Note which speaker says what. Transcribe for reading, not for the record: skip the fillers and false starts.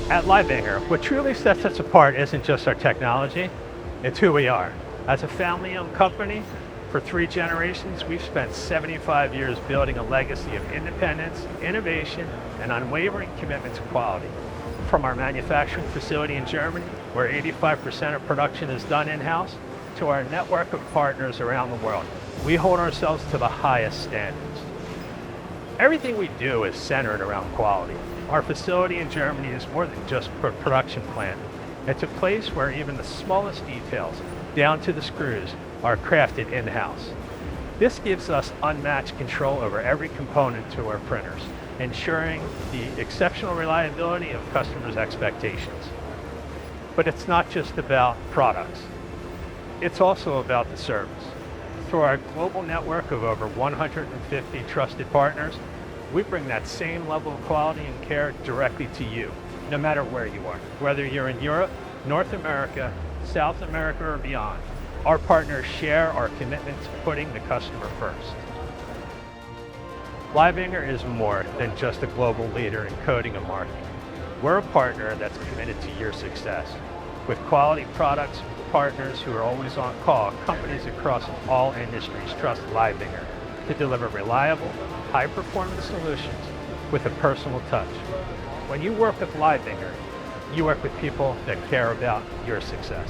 Speaker 1: At Leibinger, what truly sets us apart isn't just our technology, it's who we are. As a family-owned company, for 3 generations, we've spent 75 years building a legacy of independence, innovation, and unwavering commitment to quality. From our manufacturing facility in Germany, where 85% of production is done in-house, to our network of partners around the world, we hold ourselves to the highest standards. Everything we do is centered around quality. Our facility in Germany is more than just a production plant. It's a place where even the smallest details, down to the screws, are crafted in-house. This gives us unmatched control over every component to our printers, ensuring the exceptional reliability of customers' expectations. But it's not just about products. It's also about the service. Through our global network of over 150 trusted partners, we bring that same level of quality and care directly to you, no matter where you are. Whether you're in Europe, North America, South America, or beyond, our partners share our commitment to putting the customer first. Leibinger is more than just a global leader in coding and marking. We're a partner that's committed to your success. With quality products, partners who are always on call, companies across all industries trust Leibinger to deliver reliable, high-performance solutions with a personal touch. When you work with Leibinger, you work with people that care about your success.